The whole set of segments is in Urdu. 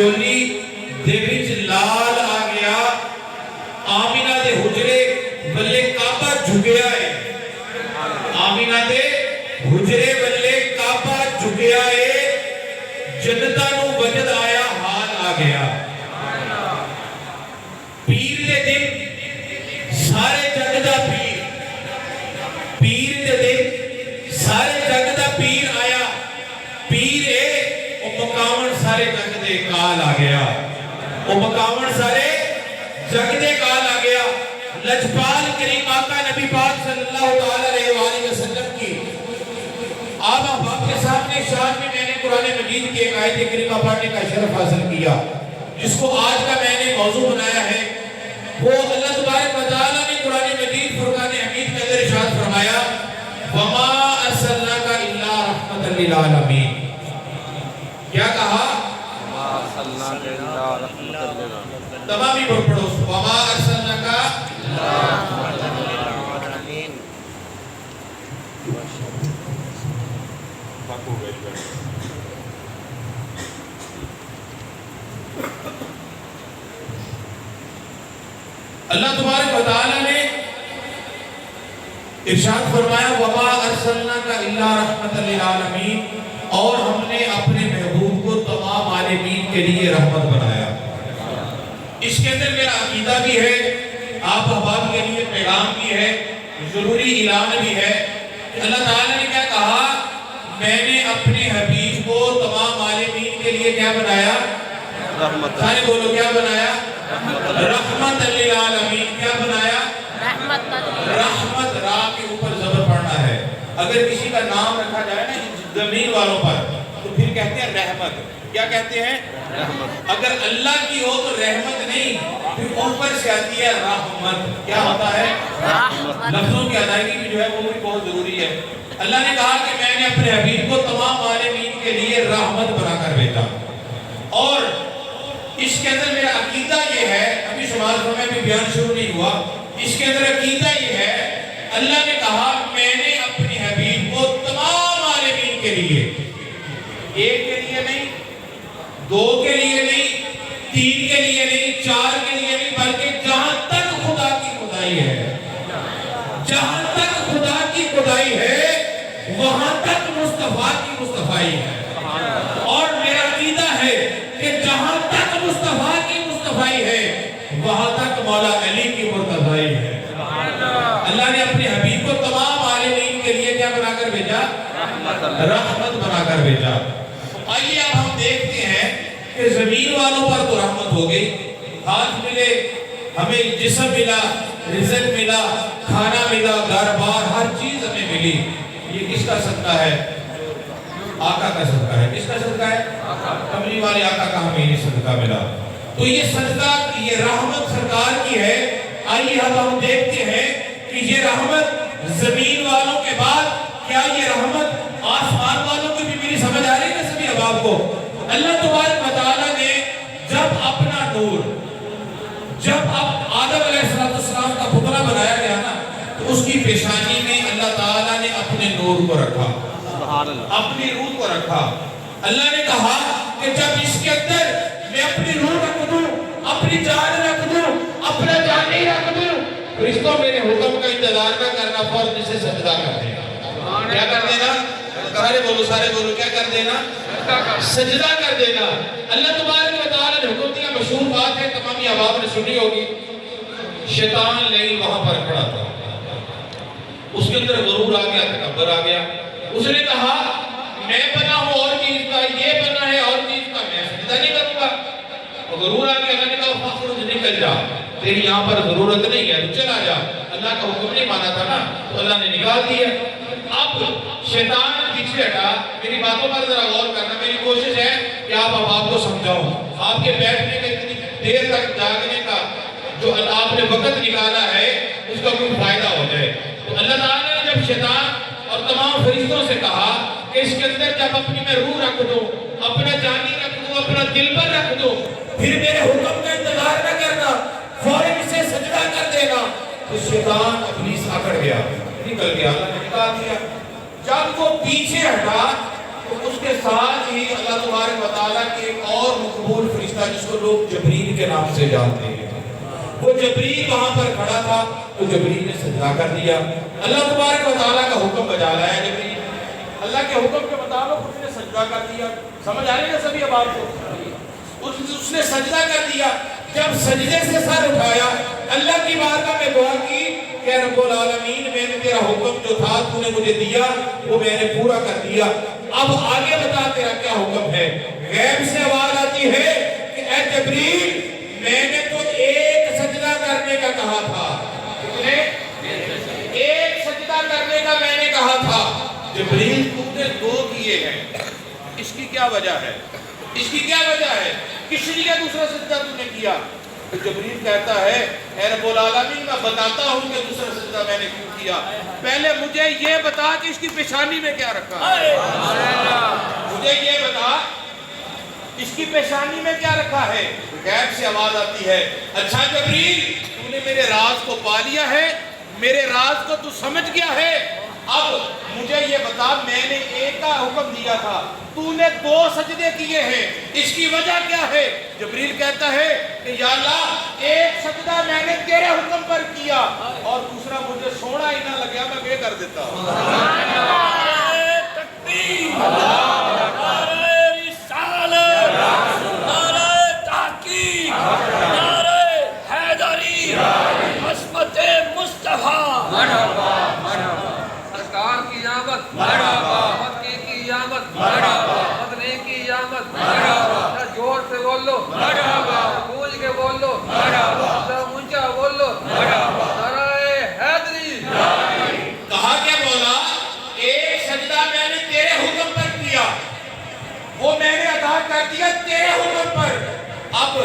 چولی دے وچ لال آ گیا آمینہ دے حجرے بلے کعبہ جھکیا ہے آمینہ دے حجرے بلے کعبہ جھکیا ہے جنتہ نو وجد آیا حال آ گیا پیر دے دن سارے جگ دا پیر دے دن سارے جگ دا پیر آیا پیر ہے وہ مقامن سارے جگ دے کال آ گیا وہ مقامن سارے جگ دے کال آ گیا لجپال کریم آقا نبی پاک صلی اللہ علیہ وآلہ وسلم کی آپ احباب کے سامنے شان میں نے قرآن مجید کی ایک آیت کریمہ پڑھنے کا شرف حاصل کیا جس کو آج کا میں نے موضوع بنایا ہے وہ اللہ تبارک و تعالیٰ نے قرآن مجید فرقان حمید کے اندر ارشاد فرمایا وَمَا أَرْسَلْنَاكَ إِلَّا رَحْمَةً لِلْعَالَمِينَ کیا کہا تمامی بڑھ پڑھو وَمَا أَرْسَلْنَاكَ اللہ تبارک و تعالیٰ نے ارشاد فرمایا وَمَا أَرْسَلْنَاكَ إِلَّا رَحْمَةً لِلْعَالَمِينَ اور ہم نے اپنے محبوب کو تمام عالمین کے لیے رحمت بنایا اس کے اندر میرا عقیدہ بھی ہے آپ احباب کے لیے پیغام بھی ہے ضروری اعلان بھی ہے کہ اللہ تعالیٰ نے کیا کہا میں نے اپنے حبیب کو تمام عالمین کے لیے کیا بنایا سارے بولو کیا بنایا رحمت للعالمین کیا بنایا رحمت را کے اوپر زبر پڑھنا ہے اگر کسی کا نام رکھا جائے نا زمین والوں پر تو پھر کہتے ہیں رحمت کیا کہتے ہیں اگر اللہ کی ہو تو رحمت نہیں پھر اوپر سے آتی ہے رحمت کیا ہوتا ہے لفظوں کی ادائیگی بھی جو ہے وہ بھی بہت ضروری ہے اللہ نے کہا کہ میں نے اپنے حبیب کو تمام عالمین کے لیے رحمت بنا کر بھیجا اور اس کے اندر میرا عقیدہ یہ ہے ابھی شمال میں بھی بیان شروع نہیں ہوا اس کے اندر عقیدہ یہ ہے اللہ نے کہا میں نے اپنے حبیب کو تمام عالمین کے لیے ایک کے لیے نہیں دو کے لیے نہیں تین کے لیے نہیں چار کے لیے نہیں بلکہ جہاں تک خدا کی خدائی ہے جہاں تک خدا کی خدائی ہے وہاں تک مصطفیٰ کی مصطفیٰ ہے اور میرا عقیدہ ہے کہ جہاں تک مصطفیٰ کی مصطفیٰ ہے وہاں تک مولا علی کی مرتضائی ہے اللہ نے اپنے حبیب کو تمام عالمین کے لیے کیا بنا کر بھیجا رحمت بنا کر بھیجا آئیے اب ہم دیکھتے ہیں کہ زمین والوں پر تو رحمت ہو گئی ہاتھ ملے ہمیں جسم ملا رزق ملا کھانا ملا گھر بار ہر چیز ہمیں ملی یہ کس کا صدقہ ہے آقا کا صدقہ ہے کس کا صدقہ ہے کملی والے آقا کا ہمیں یہ صدقہ ملا تو یہ صدقہ یہ رحمت سرکار کی ہے آئیے اب ہم دیکھتے ہیں کہ یہ رحمت زمین والوں کے بعد کیا یہ رحمت آسمان والوں کی بھی میری سمجھ آ رہی ہے سبھی احباب کو اللہ تبارک و تعالیٰ نے جب اپنا نور جب اب آدم علیہ السلام کا پتلا بنایا گیا نا تو اس کی پیشانی میں اللہ تعالیٰ نے اپنے نور کو رکھا اپنی روح کو رکھا اللہ نے کہا کہ جب اس کے اندر میں اپنی روح رکھ دوں اپنی جان رکھ دوں اپنا جانی رکھ دوں فرشتوں میرے حکم کا انتظار نہ کرنا فوراً اسے سجدہ کر دینا کیا کر دینا سارے بولو کیا کر دینا سجدہ کر دینا اللہ تبارک و تعالیٰ نے حکم دیا مشہور بات ہے تمامی احباب نے سنی ہوگی شیطان لیل وہاں پر کھڑا تھا اس کے اندر غرور آ گیا تکبر آ گیا اس نے کہا میں بنا ہوں اور چیز کا یہ بنا ہے اور چیز کا میں سجدہ نہیں کروں گا غرور آ گیا اللہ نے کہا فخرج نکل جا تیری یہاں پر ضرورت نہیں ہے تو چلا جا اللہ کا حکم نہیں مانا تھا نا تو اللہ نے نکال دیا اب شیطان پیچھے ہٹا میری باتوں پر ذرا غور کرنا میری کوشش ہے کہ آپ کو سمجھاؤں آپ کے بیٹھنے کے اتنی دیر تک جاگنے کا جو آپ نے وقت نکالا ہے اس کا کوئی فائدہ ہو جائے تو اللہ تعالیٰ نے جب شیطان اور تمام فرشتوں سے کہا کہ اس کے اندر جب اپنی میں روح رکھ دوں اپنا جانی رکھ دوں اپنا دل پر رکھ دوں پھر میرے حکم کا انتظار نہ کرنا فوراً اسے سجدہ کر دینا تو شیطان ابلیس آکڑ گیا نکل گیا اللہ نے نکال دیا جب وہ پیچھے ہٹا تو اس کے ساتھ ہی اللہ تبارک و تعالیٰ کی ایک اور مقبول فرشتہ جس کو لوگ جبریل کے نام سے جانتے ہیں، وہ جبریل وہاں پر کھڑا تھا تو جبریل نے سجدہ کر دیا۔ اللہ تبارک و تعالیٰ کا حکم بجا لایا جبریل، اللہ کے حکم کے مطابق اس نے سجدہ کر دیا۔ سمجھ آ رہی ہے سبھی اب آپ کو؟ اس نے سجدہ کر دیا۔ جب سجدے سے سر اٹھایا، اللہ کی بارگاہ میں دعا کی کہ رب العالمین میں نے تیرا حکم جو تھا تو نے مجھے دیا وہ میں نے پورا کر دیا، اب آگے بتا تیرا کیا حکم ہے۔ غیب سے آواز آتی ہے کہ اے جبریل میں نے تو ایک سجدہ کرنے کا کہا تھا، کتنے؟ ایک سجدہ کرنے کا میں نے کہا تھا، جبریل تو نے دو کیے ہیں، اس کی کیا وجہ ہے؟ اس کی کیا وجہ ہے؟ کس لیے دوسرا سجدہ تو نے کیا؟ تو جبریل کہتا ہے اے رب العالمین میں بتاتا ہوں کہ دوسرا سجدہ میں نے کیوں کیا، پہلے مجھے یہ بتا کہ اس کی پیشانی میں کیا رکھا ہے، مجھے یہ بتا اس کی پیشانی میں کیا رکھا ہے۔ غیب سے آواز آتی ہے اچھا جبریل تو نے میرے راز کو پا لیا ہے، میرے راز کو تو سمجھ گیا ہے، اب مجھے یہ بتا میں نے ایک کا حکم دیا تھا تو نے دو سجدے کیے ہیں، اس کی وجہ کیا ہے؟ جبریل کہتا ہے کہ یا اللہ ایک سجدہ میں نے تیرے حکم پر کیا اور دوسرا مجھے سونا ہی نہ لگیا میں بے کر دیتا ہوں۔ نعرہ تکبیر، نعرہ رسالت، نعرہ تحقیق، نعرہ حیدری، عصمت مصطفیٰ، سرکار کی آمد، مکی کی آمد، مدنی کی آمد، جوڑ سے بول لو، گونج کے بول لو، اونچا بول لو، نعرہ حیدری۔ کہا کیا بولا؟ ایک سجدہ میں نے تیرے حکم پر کیا، وہ میں نے ادا کر دیا تیرے حکم پر، اب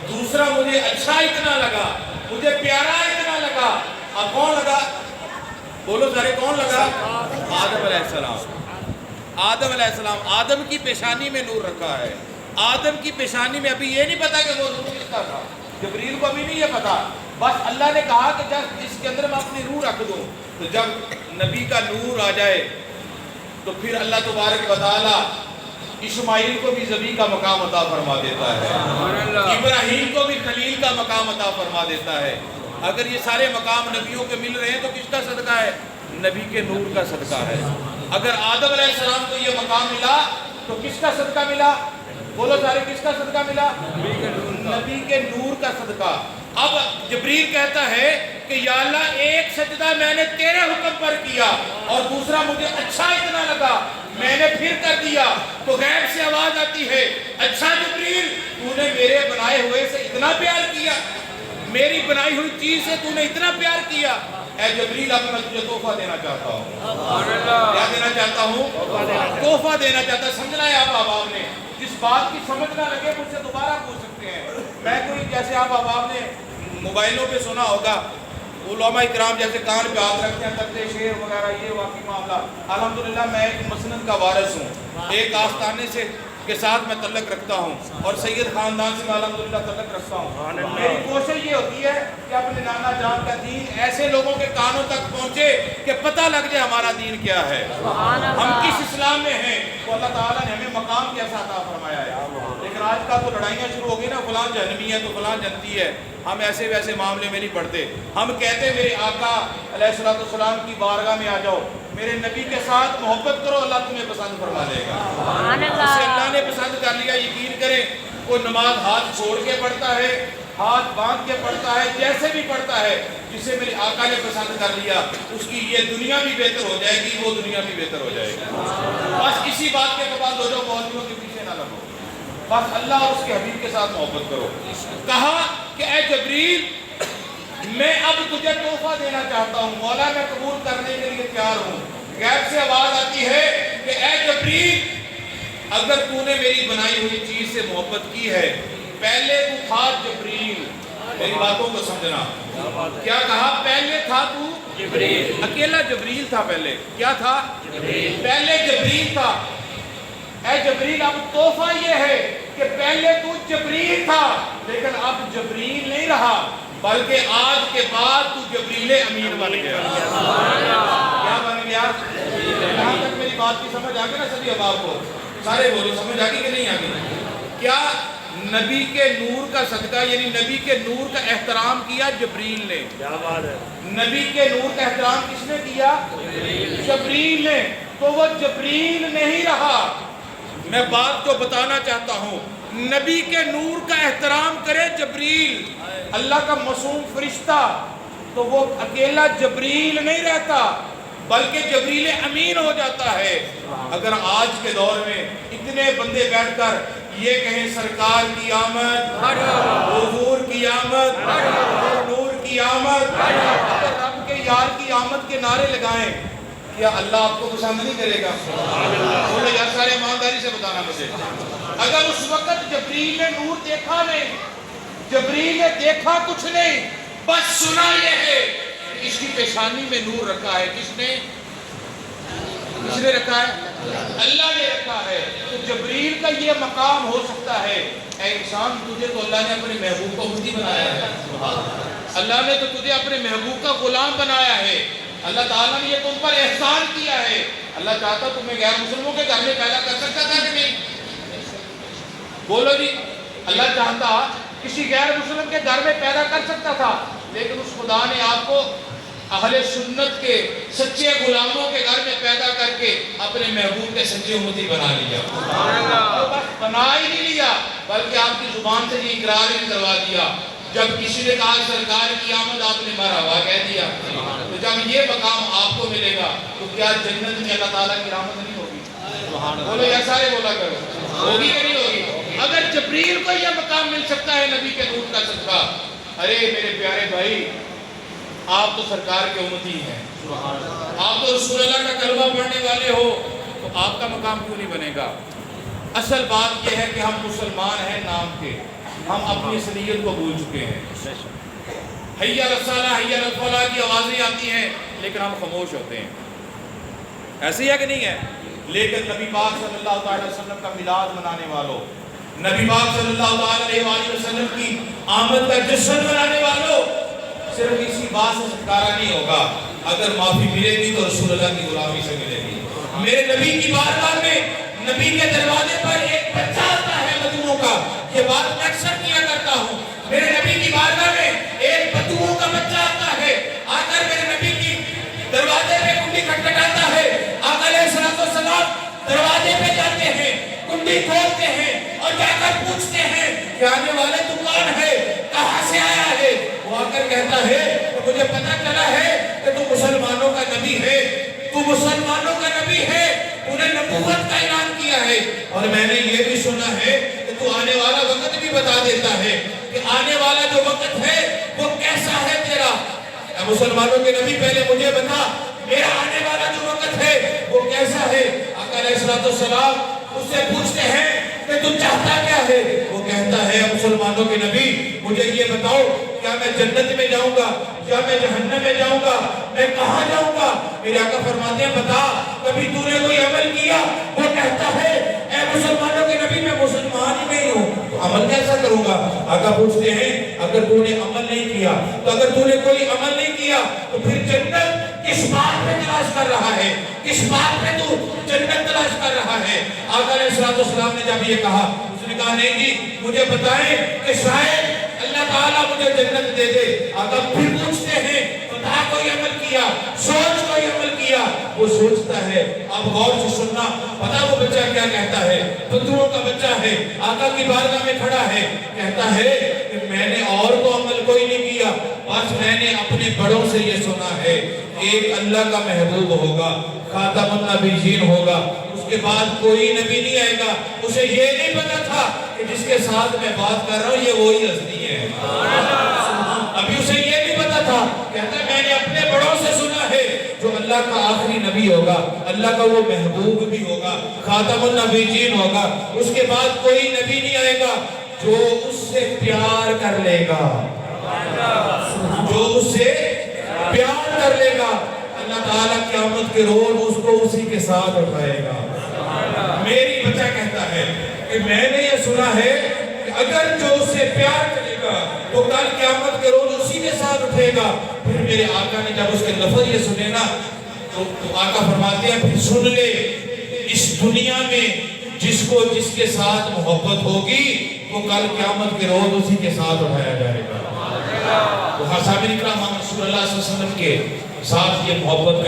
دوسرا مجھے اچھا اتنا لگا، مجھے پیارا اتنا لگا، اب کون لگا؟ بولو سارے کون لگا؟ آدم علیہ السلام۔ آدم علیہ السلام، آدم کی پیشانی میں نور رکھا ہے، آدم کی پیشانی میں ابھی یہ نہیں پتا کہ وہ نور کس کا تھا، جبریل کو ابھی نہیں یہ پتا، بس اللہ نے کہا کہ جب اس کے اندر میں اپنی روح رکھ دوں تو جب نبی کا نور آ جائے تو پھر اللہ تبارک و تعالیٰ اسماعیل کو بھی ذبیح کا مقام عطا فرما دیتا ہے، ابراہیم کو بھی خلیل کا مقام عطا فرما دیتا ہے۔ اگر یہ سارے مقام نبیوں کے مل رہے ہیں تو کس کا صدقہ ہے؟ نبی کے نور کا صدقہ ہے۔ اگر آدم علیہ السلام کو یہ مقام ملا تو کس کا صدقہ ملا؟ بولو سارے کس کا صدقہ ملا؟ نبی کے نور کا صدقہ۔ اب جبریل کہتا ہے کہ یا اللہ ایک سجدہ میں نے تیرے حکم پر کیا اور دوسرا مجھے اچھا اتنا لگا میں نے پھر کر دیا، تو غیب سے آواز آتی ہے اچھا جبریل تو نے میرے بنائے ہوئے سے اتنا پیار کیا، میری بنائی ہوئی چیز سے تو نے اتنا پیار کیا، اے جبریل اب میں تجھے تحفہ دینا چاہتا ہوں۔ کیا دینا چاہتا ہوں؟ تحفہ دینا چاہتا۔ سمجھنا ہے آپ احباب نے، جس بات کی سمجھ نہ لگے مجھ سے دوبارہ پوچھ سکتے ہیں۔ میں کوئی جیسے آپ احباب نے موبائلوں پہ سنا ہوگا علماء اکرام جیسے کان پہ ہاتھ رکھتے ہیں تختے شعر وغیرہ یہ واقعی معاملہ، الحمدللہ میں ایک مسند کا وارث ہوں، ایک آستانے سے کے ساتھ میں تعلق رکھتا ہوں اور سید خاندان سے میں الحمدللہ تعلق رکھتا ہوں۔ میری کوشش یہ ہوتی ہے کہ اپنے نانا جان کا دین ایسے لوگوں کے کانوں تک پہنچے کہ پتہ لگ جائے ہمارا دین کیا ہے، ہم کس اسلام میں ہیں، تو اللہ تعالیٰ نے ہمیں مقام کیسا عطا فرمایا ہے۔ لیکن آج کا تو لڑائیاں شروع ہو گئی نا، فلاں جہنمی ہے تو فلاں جنتی ہے، ہم ایسے ویسے معاملے میں نہیں پڑھتے، ہم کہتے میرے آقا علیہ السلام کی بارگاہ میں آ جاؤ، میرے نبی کے ساتھ محبت کرو، اللہ تمہیں پسند فرما لے گا۔ اسے اللہ نے پسند کر لیا، یقین کریں کوئی نماز ہاتھ چھوڑ کے پڑھتا ہے، ہاتھ باندھ کے پڑھتا ہے، جیسے بھی پڑھتا ہے، جسے میرے آقا نے پسند کر لیا اس کی یہ دنیا بھی بہتر ہو جائے گی، وہ دنیا بھی بہتر ہو جائے گی۔ بس اسی بات کے بعد ہو جاؤ، مولویوں کے پیچھے نہ لگو، بس اللہ اور اس کے حبیب کے ساتھ محبت کرو۔ کہا کہ اے جبریل میں اب تجھے تحفہ دینا چاہتا ہوں، مولا میں قبول کرنے کے لیے تیار ہوں۔ غیب سے آواز آتی ہے کہ اے جبریل اگر تو نے میری بنائی ہوئی چیز سے محبت کی ہے، پہلے تو تھا جبریل، میری باتوں کو سمجھنا، کیا کہا؟ پہلے تھا تو جبریل، اکیلا جبریل تھا، پہلے کیا تھا؟ جبریل، پہلے جبریل تھا۔ اے جبریل اب تحفہ یہ ہے کہ پہلے تو جبریل تھا لیکن اب جبریل نہیں رہا، بلکہ آج کے بعد تو جبریل امین بن گیا۔ کیا بن گیا؟ یہاں تک میری بات کی سمجھ آ گئی نا سبھی احباب کو؟ سارے بولو سمجھ آ گئی کہ نہیں آ گئی؟ کیا نبی کے نور کا صدقہ یعنی نبی کے نور کا احترام کیا جبریل نے؟ نبی کے نور کا احترام کس نے کیا؟ جبریل نے. تو وہ جبریل نہیں رہا. میں بات جو بتانا چاہتا ہوں, نبی کے نور کا احترام کرے جبریل, اللہ کا معصوم فرشتہ, تو وہ اکیلا جبریل نہیں رہتا بلکہ جبریل امین ہو جاتا ہے. اگر آج کے دور میں اتنے بندے بیٹھ کر یہ کہیں سرکار کی آمد, حضور کی آمد, نور کی آمد, اگر رب کے یار کی آمد کے نعرے لگائیں, کیا اللہ آپ کو پسند نہیں کرے گا؟ بولو یار سارے ایمانداری سے بتانا مجھے. اگر اس وقت جبریل نے نور دیکھا نہیں, جبریل نے دیکھا کچھ نہیں, بس سنا یہ ہے کہ اس کی پیشانی میں نور رکھا ہے. کس نے رکھا ہے؟ اللہ نے رکھا ہے. تو جبریل کا یہ مقام ہو سکتا ہے, اے انسان تجھے تو اللہ نے اپنے محبوب کا امتی بنایا ہے, اللہ نے تو تجھے اپنے محبوب کا غلام بنایا ہے, اللہ تعالیٰ نے یہ تم پر احسان کیا ہے. اللہ چاہتا تمہیں غیر مسلموں کے گھر میں پیدا کر سکتا تھا کہ نہیں؟ بولو جی, اللہ چاہتا کسی غیر مسلم کے گھر میں پیدا کر سکتا تھا, لیکن اس خدا نے آپ کو اہل سنت کے سچے غلاموں کے گھر میں پیدا کر کے اپنے محبوب کے سچے امتی بنا لیا. تو بس بنا ہی نہیں لیا بلکہ آپ کی زبان سے یہ اقرار ہی کروا دیا. جب کسی نے کہا سرکار کی آمد, آپ نے مرحبا کہہ دیا. تو جب یہ مقام آپ کو ملے گا تو کیا جنت میں اللہ تعالیٰ کی رحمت نہیں ہوگی؟ بولو یا سارے بولا کرو, ہوگی کہ نہیں ہوگی؟ اگر جبریل کو یہ مقام مل سکتا ہے نبی کے نور کا صدقہ, ارے میرے پیارے بھائی, آپ تو سرکار کے امتی ہیں, آپ تو رسول اللہ کا کلمہ پڑھنے والے ہو, تو آپ کا مقام کیوں نہیں بنے گا؟ اصل بات یہ ہے کہ ہم مسلمان ہیں نام کے, ہم اپنی اصلیت کو بھول چکے ہیں. حی علی الصلاۃ حی علی الفلاح کی آوازیں آتی ہیں لیکن ہم خاموش ہوتے ہیں. ایسے ہے کہ نہیں ہے؟ لیکن نبی پاک صلی اللہ علیہ وسلم کا میلاد منانے والوں, نبی پاک صلی اللہ علیہ وسلم کی آمد کا جشن منانے والوں, صرف اسی بات سے چھٹکارا نہیں ہوگا, اگر معافی ملے گی تو رسول اللہ کی غلامی سے ملے گی. میرے نبی کی بارگاہ میں, نبی کے دروازے پر ایک بچہ آتا ہے بدوؤں کا, یہ بات میں اکثر کیا کرتا ہوں. میرے نبی کی بارگاہ میں ایک بدوؤں کا بچہ آتا ہے, آ کر میرے نبی کی دروازے پہ کنڈی کھٹکھٹاتا ہے. آقا علیہ الصلوۃ والسلام دروازے پہ جاتے ہیں, کنڈی کھولتے ہیں اور جا کر پوچھتے ہیں کہ آنے والے تو کون ہے, کہاں سے آیا ہے؟ وہ آ کر کہتا ہے کہ مجھے پتہ چلا ہے کہ تو مسلمانوں کا نبی ہے, تو مسلمانوں کا نبی ہے, انہیں نبوت کا اعلان کیا ہے, اور میں نے یہ بھی سنا ہے کہ تو آنے والا وقت بھی بتا دیتا ہے کہ آنے والا جو وقت ہے وہ کیسا ہے تیرا. اے مسلمانوں کے نبی پہلے مجھے بتا میرا آنے والا جو وقت ہے وہ کیسا ہے. آقا علیہ الصلوۃ والسلام اس سے پوچھتے ہیں کہ تو چاہتا کیا ہے؟ وہ کہتا ہے مسلمانوں کے نبی مجھے یہ بتاؤ, کیا میں جنت میں جاؤں گا یا میں جہنم میں جاؤں گا, میں کہاں جاؤں گا؟ میرے آقا فرماتے ہیں بتا کبھی تو نے کوئی عمل کیا؟ وہ کہتا ہے اے مسلمانوں کے نبی میں مسلمان ہی نہیں ہوں, تو عمل کیسا کروں گا؟ آقا پوچھتے ہیں اگر تو نے عمل نہیں کیا, تو اگر تو نے کوئی عمل نہیں کیا تو پھر جنت کس بات میں تلاش کر رہا ہے, کس بات میں تو جنت تلاش کر رہا ہے؟ آقا علیہ الصلوۃ والسلام نے جب یہ کہا, اس نے کہا نہیں جی مجھے بتائیں کہ شاید اللہ تعالیٰ مجھے جنت دے دے. آقا پھر پوچھتے ہیں بتا کوئی عمل کیا, سوچ کوئی عمل کیا؟ وہ سوچتا ہے. اب غور سے سننا, پتا وہ بچہ کیا کہتا ہے؟ بدوؤں کا بچہ ہے, آقا کی بارگاہ میں کھڑا ہے, کہتا ہے کہ میں نے اور تو عمل کوئی نہیں کیا, بس میں نے اپنے بڑوں سے یہ سنا ہے ایک اللہ کا محبوب ہوگا, خاتم النبیین ہوگا, اس کے بعد کوئی نبی نہیں آئے گا. اسے یہ نہیں پتا تھا کہ جس کے ساتھ میں بات کر رہا ہوں یہ وہی ہستی ہے. ابھی اسے یہ نہیں پتا تھا, کہتا ہے میں نے اپنے بڑوں سے سنا ہے جو اللہ کا آخری نبی ہوگا, اللہ کا وہ محبوب بھی ہوگا, خاتم النبیین ہوگا, اس کے بعد کوئی نبی نہیں آئے گا جو اس سے پیار کر لے گا, جو اس سے پیار کر لے گا. اللہ تعالیٰ قیامت کے روز اس کو اسی کے ساتھ اٹھائے گا. میری بچہ کہتا ہے کہ میں نے یہ سنا ہے کہ اگر جو اس سے پیار کرے گا تو کل قیامت کے روز اسی کے ساتھ اٹھے گا. پھر میرے آقا نے جب اس کے لفظ یہ سنے نا, تو آقا فرماتے ہیں پھر سن لے، اس دنیا میں جس کو جس کے ساتھ محبت ہوگی وہ کل قیامت کے روز اسی کے ساتھ اٹھایا جائے گا۔ تو صحابہ کرام رسول اللہ صلی اللہ علیہ وسلم کے ساتھ یہ محبت کا